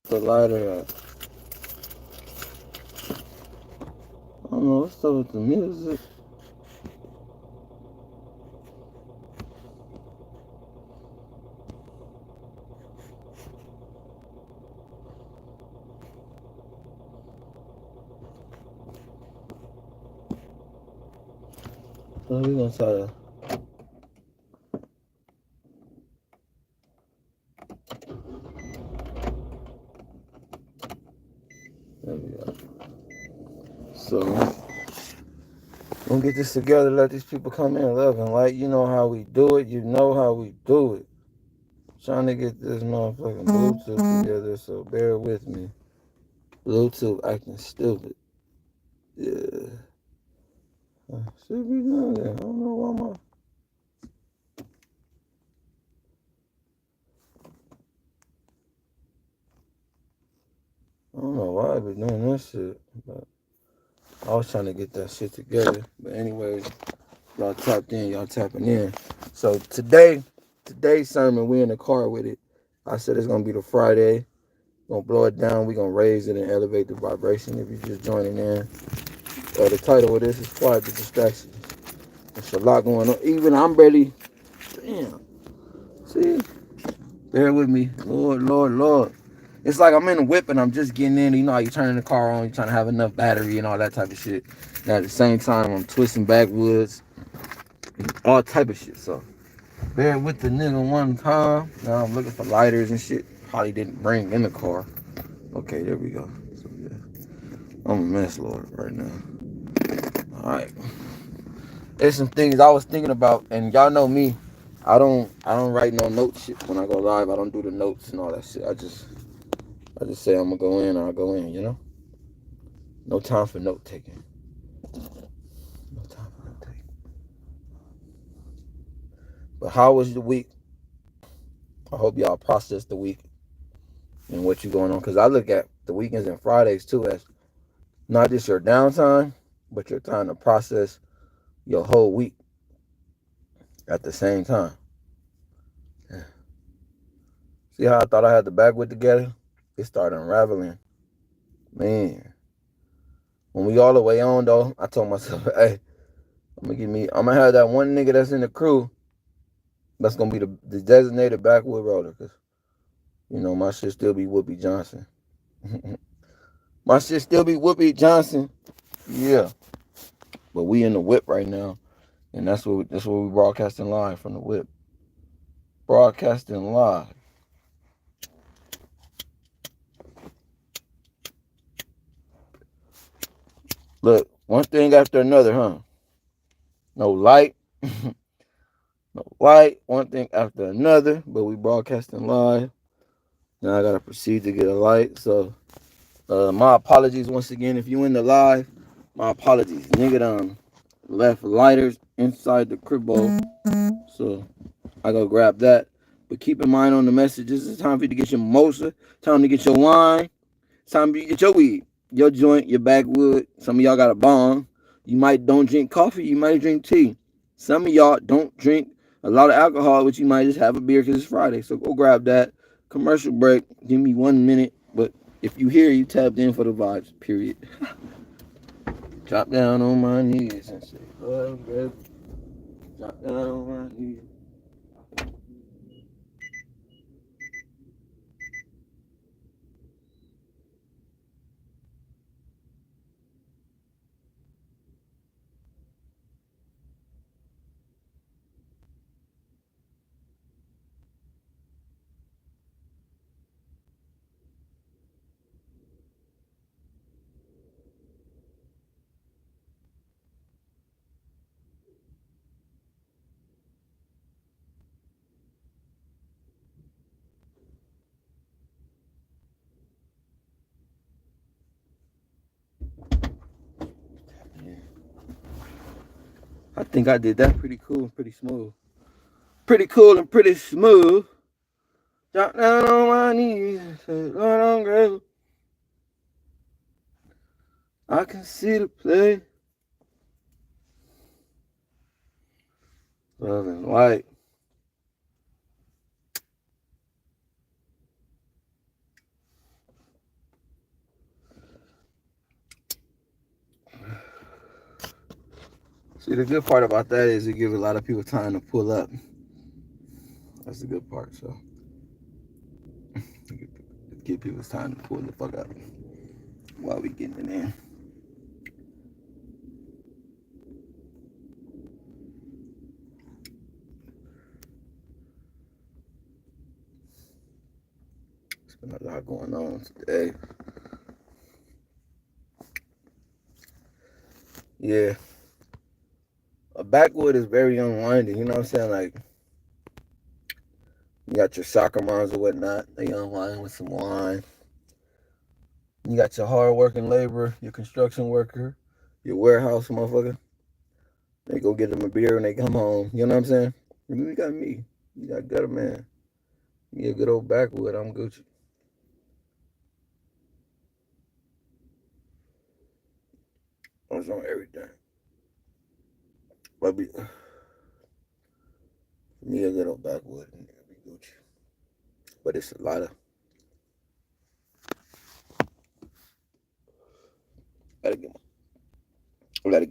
The lighter up. I don't know what's up with the music. So we're gonna try to. There we go. So we'll get this together. Let these people come in, love and light. You know how we do it. You know how we do it. Trying to get this motherfucking Bluetooth together. So bear with me. Bluetooth acting stupid. Yeah. Should be doing that. I don't know why my. I don't know why I be doing this shit. But I was trying to get that shit together. But anyways, y'all tapped in. Y'all tapping in. So today's sermon, we in the car with it. I said it's gonna be the Friday. Gonna blow it down. We gonna raise it and elevate the vibration. If you're just joining in, the title of this is Quiet the Distractions. There's a lot going on. Even I'm barely. Damn. See, bear with me, Lord, Lord, Lord. It's like I'm in a whip and I'm just getting in. You know how you turning the car on, you trying to have enough battery and all that type of shit. And at the same time, I'm twisting backwoods, all type of shit. So bear with the nigga one time. Now I'm looking for lighters and shit. Probably didn't bring in the car. Okay, there we go. So yeah, I'm a mess, Lord, right now. All right. There's some things I was thinking about, and y'all know me. I don't write no note shit when I go live. I don't do the notes and all that shit. I just say I'm gonna go in, I'll go in, you know? No time for note taking. No time for note taking. But how was the week? I hope y'all processed the week and what you going on. Cause I look at the weekends and Fridays too as not just your downtime, but your time to process your whole week at the same time. Yeah. See how I thought I had the backwood together? It started unraveling. Man. When we all the way on though, I told myself, hey, I'm gonna have that one nigga that's in the crew that's gonna be the designated backwood roller. Cause you know, my shit still be Whoopi Johnson. My shit still be Whoopi Johnson. Yeah. But we in the whip right now. And that's what we broadcasting live from the whip. Broadcasting live. Look, one thing after another, huh? No light. No light. One thing after another. But we broadcasting live. Now I gotta proceed to get a light. So my apologies once again. If you in the live, my apologies. Nigga done left lighters inside the crib bowl. So I go grab that. But keep in mind on the messages, it's time for you to get your mimosa, time to get your wine, it's time for you to get your weed, your joint, your backwood. Some of y'all got a bong. You might don't drink coffee, you might drink tea. Some of y'all don't drink a lot of alcohol, but you might just have a beer because it's Friday. So go grab that. Commercial break. Give me 1 minute. But if you hear, you tapped in for the vibes, period. Drop down on my knees and say, oh, baby. Drop down on my knees. Yeah. I think I did that pretty cool and pretty smooth. Pretty cool and pretty smooth. Drop down on my knees and say, Lord, I'm grateful. I can see the play. Love and light. See, the good part about that is it gives a lot of people time to pull up. That's the good part. So, give people time to pull the fuck up while we getting it in. There's been a lot going on today. Yeah. A backwood is very unwinding, you know what I'm saying? Like, you got your soccer moms or whatnot, they unwind with some wine. You got your hard working laborer, your construction worker, your warehouse motherfucker. They go get them a beer and they come home. You know what I'm saying? You got me. You got Gutter Man. You a good old backwood, I'm Gucci. I was on everything. But me a good old backwood and be Gucci. But it's a lot of gotta get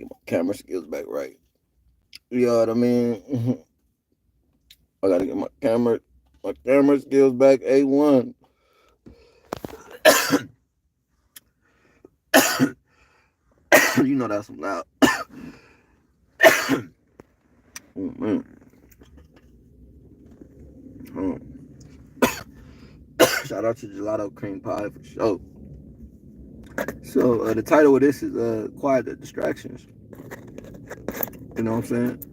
my camera skills back right. You know what I mean? I gotta get my camera skills back A1. You know that's loud. Mm-hmm. Shout out to Gelato Cream Pie for sure. So the title of this is Quiet Distractions. You know what I'm saying?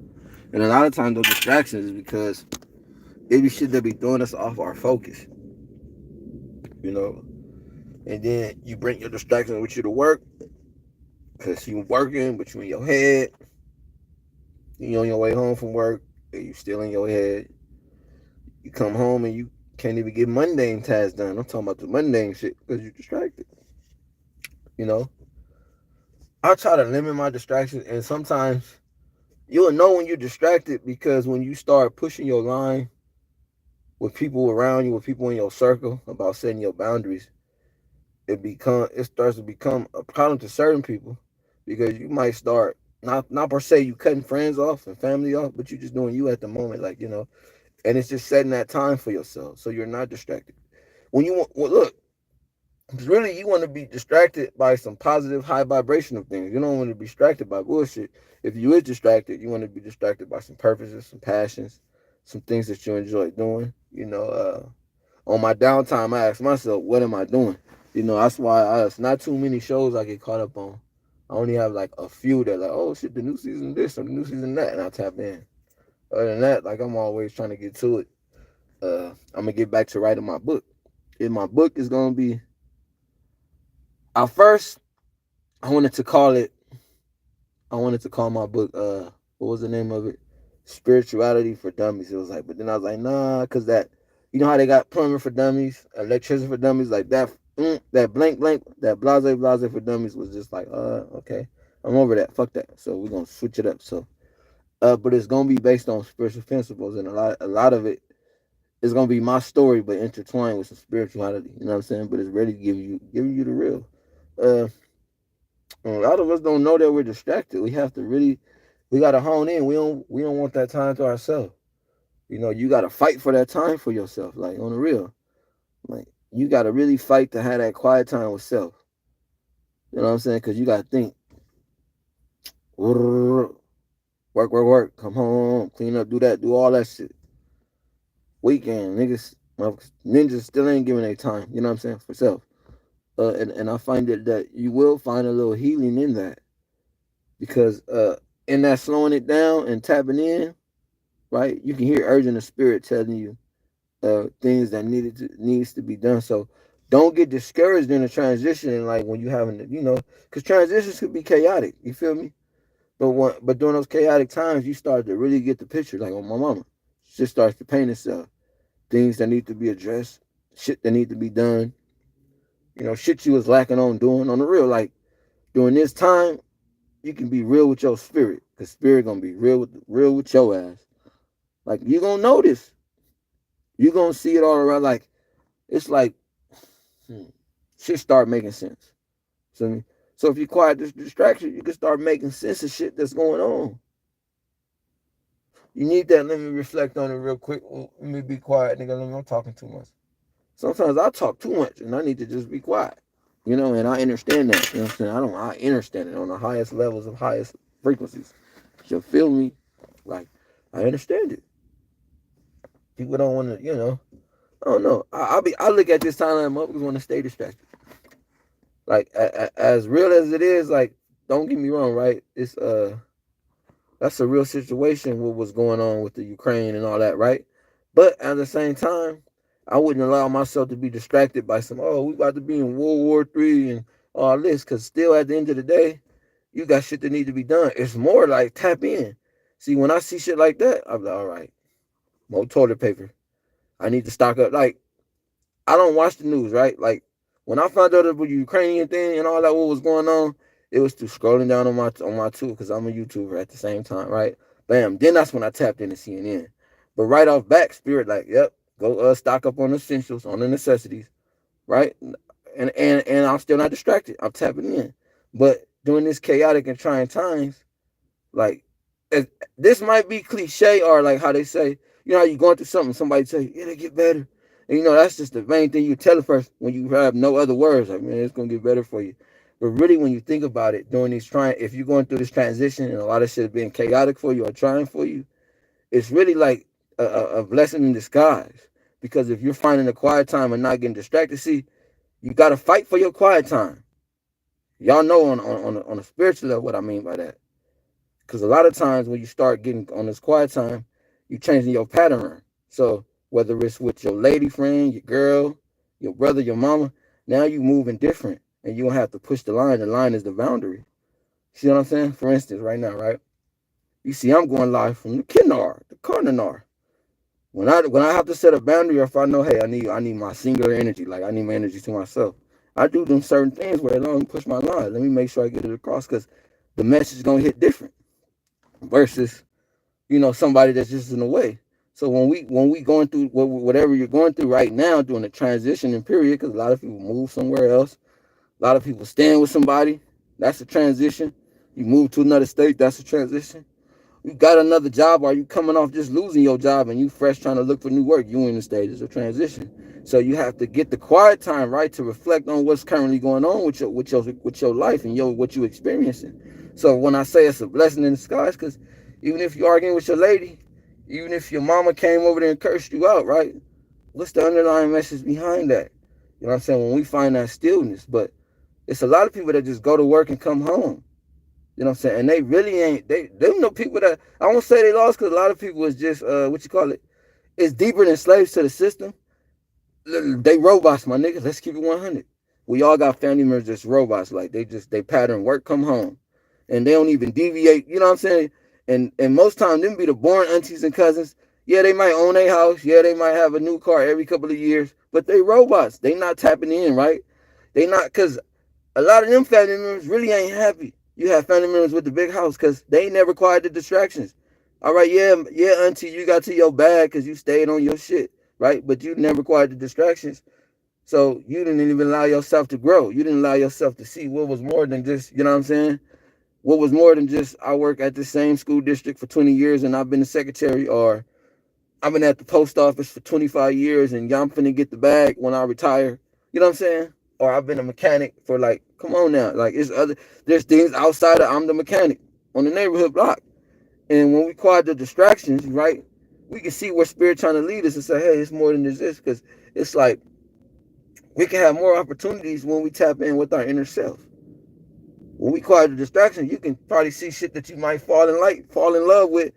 And a lot of times those distractions is because it be shit that be throwing us off our focus. You know? And then you bring your distractions with you to work. Cause you working, but you in your head. You on your way home from work, and you still in your head. You come home and you can't even get mundane tasks done. I'm talking about the mundane shit because you're distracted. You know? I try to limit my distractions, and sometimes you'll know when you're distracted because when you start pushing your line with people around you, with people in your circle about setting your boundaries, it starts to become a problem to certain people because you might start not per se you cutting friends off and family off, but you just doing you at the moment, like and it's just setting that time for yourself so you're not distracted. When you want, well, look, really you want to be distracted by some positive high vibrational things. You don't want to be distracted by bullshit. If you is distracted, you want to be distracted by some purposes, some passions, some things that you enjoy doing. On my downtime, I ask myself, what am I doing? That's why it's not too many shows I get caught up on. I only have like a few that like, oh shit, the new season this or the new season that, and I tap in. Other than that, like I'm always trying to get to it. I'm gonna get back to writing my book. And my book is gonna be. At first, I wanted to call it. I wanted to call my book. What was the name of it? Spirituality for Dummies. It was like, but then I was like, nah, cause that. You know how they got plumbing for dummies, electrician for dummies, like that. That blank, that blase for dummies was just like, okay, I'm over that. Fuck that. So we're gonna switch it up. So, but it's gonna be based on spiritual principles, and a lot of it is gonna be my story, but intertwined with some spirituality. You know what I'm saying? But it's ready to giving you the real. Uh, a lot of us don't know that we're distracted. We gotta hone in. We don't want that time to ourselves. You gotta fight for that time for yourself, like on the real. Like you gotta really fight to have that quiet time with self. You know what I'm saying? Because you gotta think, work, come home, clean up, do that, do all that shit. Weekend, ninjas still ain't giving their time. You know what I'm saying, for self. And I find that you will find a little healing in that because in that slowing it down and tapping in, right? You can hear urging the spirit telling you things that needs to be done. So don't get discouraged in the transition, like when you having because transitions could be chaotic. You feel me? But during those chaotic times, you start to really get the picture. Like on my mama, she just starts to paint itself. Things that need to be addressed, shit that need to be done. Shit you was lacking on doing on the real. Like during this time, you can be real with your spirit, cause spirit gonna be real with your ass. Like you gonna notice, you gonna see it all around. Like it's like shit start making sense. So if you quiet this distraction, you can start making sense of shit that's going on. You need that. Let me reflect on it real quick. Let me be quiet, nigga. I'm talking too much. Sometimes I talk too much and I need to just be quiet. And I understand that. You know what I'm saying? I understand it on the highest levels of highest frequencies. You feel me? Like, I understand it. People don't want to, I don't know. I look at this time like motherfuckers want to stay distracted. Like, as real as it is, like, don't get me wrong, right? It's, that's a real situation, what was going on with the Ukraine and all that, right? But at the same time, I wouldn't allow myself to be distracted by we about to be in World War III and all this, because still at the end of the day, you got shit that need to be done. It's more like tap in. See, when I see shit like that, I'm like, all right, more toilet paper. I need to stock up. Like, I don't watch the news, right? Like, when I found out about the Ukrainian thing and all that, what was going on, it was through scrolling down on my tool, because I'm a YouTuber at the same time, right? Bam. Then that's when I tapped into CNN. But right off back, Spirit, like, yep, go stock up on the essentials, on the necessities, right? And I'm still not distracted. I'm tapping in. But during this chaotic and trying times, like, this might be cliche, or like how they say, how you going through something, somebody say, it'll get better. And that's just the main thing you tell a person when you have no other words. Like, man, it's gonna get better for you. But really, when you think about it, during these if you're going through this transition and a lot of shit is being chaotic for you or trying for you, it's really like a blessing in disguise. Because if you're finding a quiet time and not getting distracted, see, you got to fight for your quiet time. Y'all know on a spiritual level what I mean by that. Because a lot of times when you start getting on this quiet time, you changing your pattern. So whether it's with your lady friend, your girl, your brother, your mama, now you moving different, and you don't have to push the line. The line is the boundary. See what I'm saying? For instance, right now, right? You see, I'm going live from the Kinnar, the Cardinar. When I have to set a boundary, or if I know, hey, I need my singular energy, like I need my energy to myself, I do them certain things where let me push my line. Let me make sure I get it across, because the message is gonna hit different versus somebody that's just in the way. So when we going through whatever you're going through right now, during the transitioning period, because a lot of people move somewhere else, a lot of people stand with somebody, that's a transition. You move to another state, that's a transition. You got another job, or you coming off just losing your job and you fresh trying to look for new work, you in the stages of transition. So you have to get the quiet time, right, to reflect on what's currently going on with your life and what you experiencing. So when I say it's a blessing in disguise, because even if you're arguing with your lady, even if your mama came over there and cursed you out, right, what's the underlying message behind that? You know what I'm saying? When we find that stillness. But it's a lot of people that just go to work and come home. You know what I'm saying? And they really ain't, they know people that, I won't say they lost, because a lot of people is just, it's deeper than slaves to the system. They robots, my niggas. Let's keep it 100. We all got family members that's robots. Like, they pattern work, come home. And they don't even deviate, you know what I'm saying? And most times, them be the born aunties and cousins. Yeah, they might own a house. Yeah, they might have a new car every couple of years. But they robots. They not tapping in, right? They not, because a lot of them family members really ain't happy. You have family members with the big house because they ain't never acquired the distractions. All right, yeah, auntie, you got to your bag because you stayed on your shit, right? But you never acquired the distractions. So you didn't even allow yourself to grow. You didn't allow yourself to see what was more than just, you know what I'm saying? What was more than just, I work at the same school district for 20 years and I've been a secretary, or I've been at the post office for 25 years and y'all, I'm finna get the bag when I retire. You know what I'm saying? Or I've been a mechanic for, like, come on now. Like, there's things outside of I'm the mechanic on the neighborhood block. And when we quiet the distractions, right, we can see where Spirit trying to lead us and say, hey, it's more than this, because it's like we can have more opportunities when we tap in with our inner self. When we quiet the distractions, you can probably see shit that you might fall in love with.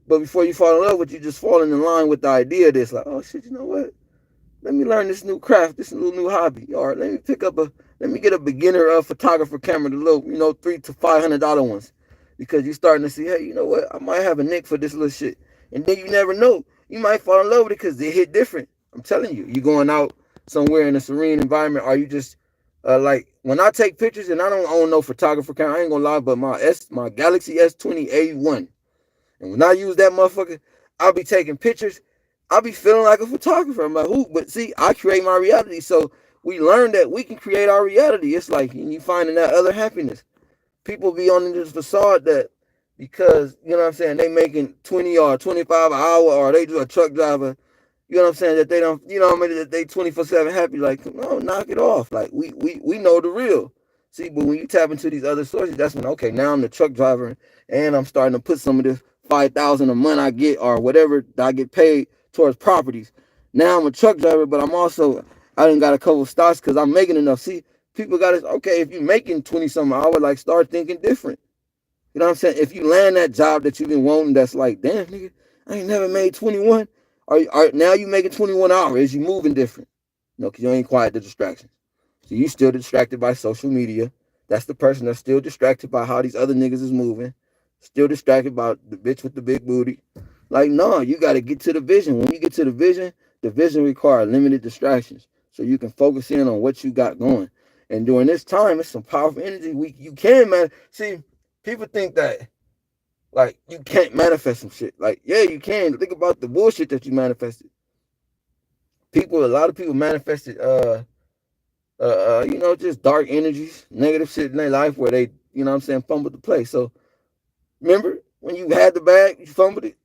But before you fall in love with, you just falling in line with the idea that's like, oh shit, you know what? Let me learn this new craft, this little new hobby. Or let me get a beginner photographer camera, the little, $300 to $500 ones. Because you're starting to see, hey, you know what? I might have a nick for this little shit. And then you never know. You might fall in love with it because they hit different. I'm telling you, you going out somewhere in a serene environment, or you just, like, when I take pictures, and I don't own no photographer camera, I ain't gonna lie, but my Galaxy S20A1, and when I use that motherfucker, I'll be taking pictures. I'll be feeling like a photographer. I'm like, who? But see, I create my reality. So we learn that we can create our reality. It's like you finding that other happiness. People be on this facade that because, you know what I'm saying, they making 20 or 25 an hour, or they do a truck driver, you know what I'm saying, that they don't, you know what I mean, that they 24/7 happy. Like, no, knock it off. Like, we know the real. See, but when you tap into these other sources, that's when, okay, now I'm the truck driver, and I'm starting to put some of this 5,000 a month I get, or whatever I get paid towards properties. Now I'm a truck driver, but I done got a couple of stocks because I'm making enough. See, people got to, okay, if you're making 20 something hour, like, start thinking different. You know what I'm saying? If you land that job that you've been wanting, that's like, damn, nigga, I ain't never made 21. Now you making 21 hours? You moving different? No, because you ain't quiet the distractions. So you still distracted by social media. That's the person that's still distracted by how these other niggas is moving. Still distracted by the bitch with the big booty. Like, no, you got to get to the vision. When you get to the vision requires limited distractions. So you can focus in on what you got going. And during this time, it's some powerful energy. You can, man. See, people think that, like, you can't manifest some shit. Like, yeah, you can. Think about the bullshit that you manifested. A lot of people manifested, just dark energies, negative shit in their life where they, you know what I'm saying, fumbled the play. So remember when you had the bag, you fumbled it.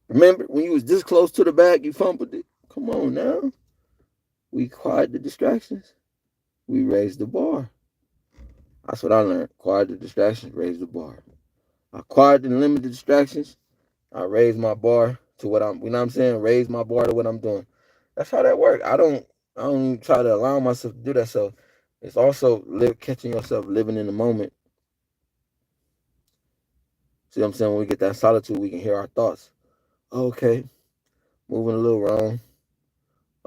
Remember when you was this close to the bag, you fumbled it. Come on now. We quiet the distractions. We raised the bar. That's what I learned. Quiet the distractions, raise the bar. I quiet and limit the distractions. I raise my bar to what I'm, you know what I'm saying? Raise my bar to what I'm doing. That's how that works. I don't try to allow myself to do that. So it's also catching yourself living in the moment. See what I'm saying? When we get that solitude, we can hear our thoughts. Okay, moving a little wrong.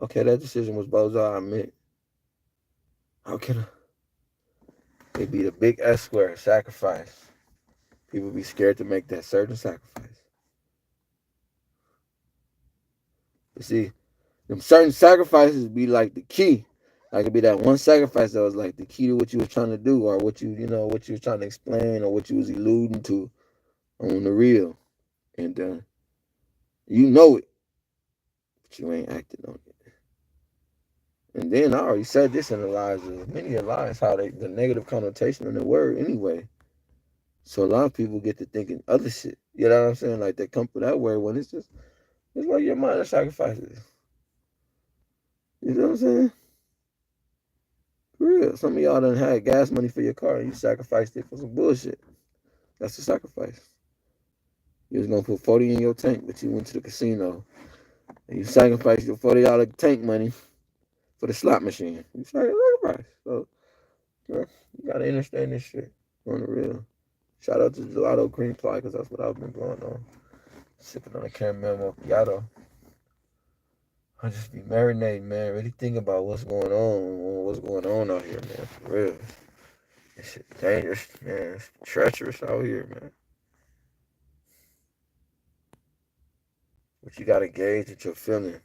Okay, that decision was bozo, I admit. How can it be the big S square sacrifice? People be scared to make that certain sacrifice. You see, them certain sacrifices be like the key. Like it'd be that one sacrifice that was like the key to what you was trying to do, or what you was trying to explain, or what you was alluding to on the real. And you know it, but you ain't acting on it. And then I already said this in the lives of many lives, how the negative connotation of the word anyway. So a lot of people get to thinking other shit. You know what I'm saying? Like they come for that word when it's like your minor sacrifices. You know what I'm saying? For real. Some of y'all done had gas money for your car and you sacrificed it for some bullshit. That's a sacrifice. You was gonna put 40 in your tank, but you went to the casino and you sacrificed your $40 tank money for the slot machine. You sacrificed. So you gotta understand this shit on the real. Shout out to Gelato Cream Pie, because that's what I've been blowing on. Sipping on a caramel macchiato. I just be marinating, man. Really think about what's going on out here, man. For real. This shit dangerous, man. It's treacherous out here, man. But you gotta gauge what you're feeling.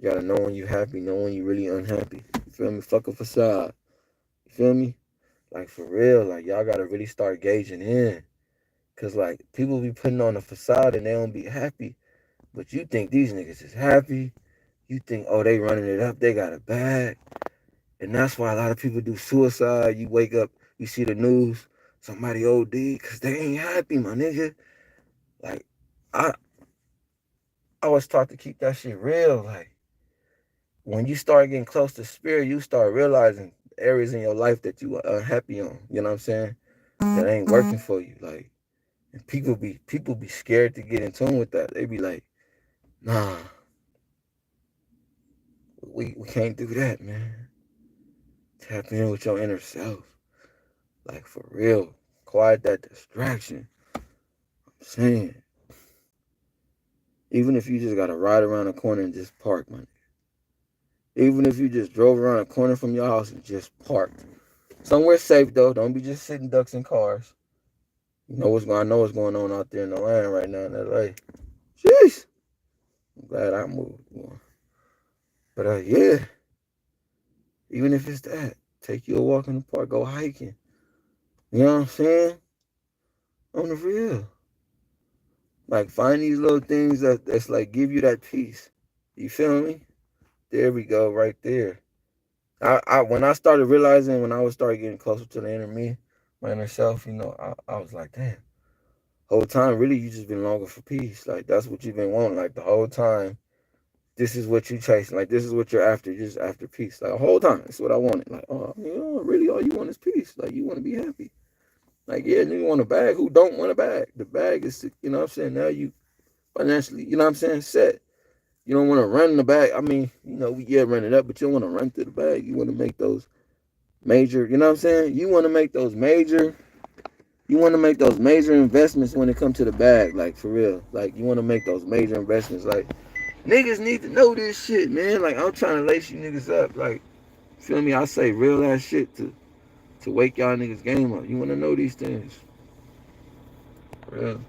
You gotta know when you're happy, know when you're really unhappy. You feel me? Fuck a facade. You feel me? Like for real, like y'all gotta really start gauging in. Cause like people be putting on a facade and they don't be happy. But you think these niggas is happy. You think, oh, they running it up, they got a bag. And that's why a lot of people do suicide. You wake up, you see the news, somebody OD, because they ain't happy, my nigga. Like, I was taught to keep that shit real. Like, when you start getting close to spirit, you start realizing areas in your life that you are unhappy on. You know what I'm saying? That ain't working for you. Like, and people be scared to get in tune with that. They be like, nah, we can't do that, man. Tap in with your inner self. Like for real. Quiet that distraction. I'm saying. Even if you just gotta ride around the corner and just park, man. Even if you just drove around a corner from your house and just parked. Somewhere safe though. Don't be just sitting ducks in cars. I know what's going on out there in the land right now in LA. Jeez. I'm glad I moved. But yeah. Even if it's that, take you a walk in the park, go hiking. You know what I'm saying? On the real. Like find these little things that's like give you that peace. You feel me? There we go, right there. When I started realizing when I would start getting closer to the inner me, my inner self, you know, I was like, damn. Whole time, really, you just been longing for peace. Like that's what you've been wanting. Like the whole time, this is what you chasing. Like this is what you're after. You're just after peace. Like the whole time, that's what I wanted. Like, oh, you know, really, all you want is peace. Like you want to be happy. Like yeah, you want a bag. Who don't want a bag? The bag is, you know what I'm saying. Now you financially, you know what I'm saying, set. You don't want to run the bag. I mean, you know, yeah, run it up, but you don't want to run through the bag. You want to make those major. You know what I'm saying? You want to make those major. You want to make those major investments when it comes to the bag, like for real. Like you want to make those major investments. Like niggas need to know this shit, man. Like I'm trying to lace you niggas up. Like feel me? I say real ass shit to wake y'all niggas game up. You want to know these things, for real.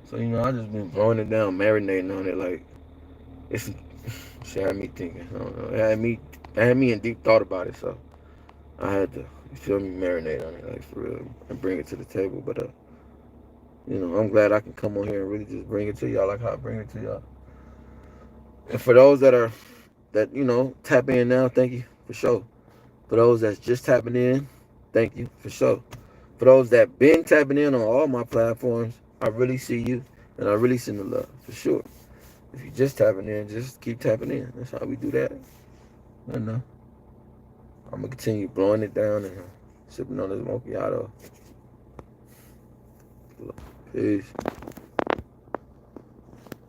So you know, I just been blowing it down, marinating on it. Like it's shit had me thinking. I don't know. It had me in deep thought about it. So I had to, you feel me, marinate on it, like for real, and bring it to the table. But you know, I'm glad I can come on here and really just bring it to y'all like how I bring it to y'all. And for those that you know tap in now, thank you for sure. For those that's just tapping in, thank you for sure. For those that been tapping in on all my platforms, I really see you and I really send the love for sure. If you just tapping in, just keep tapping in. That's how we do that. I know. I'm gonna continue blowing it down and sipping on this macchiato. Peace.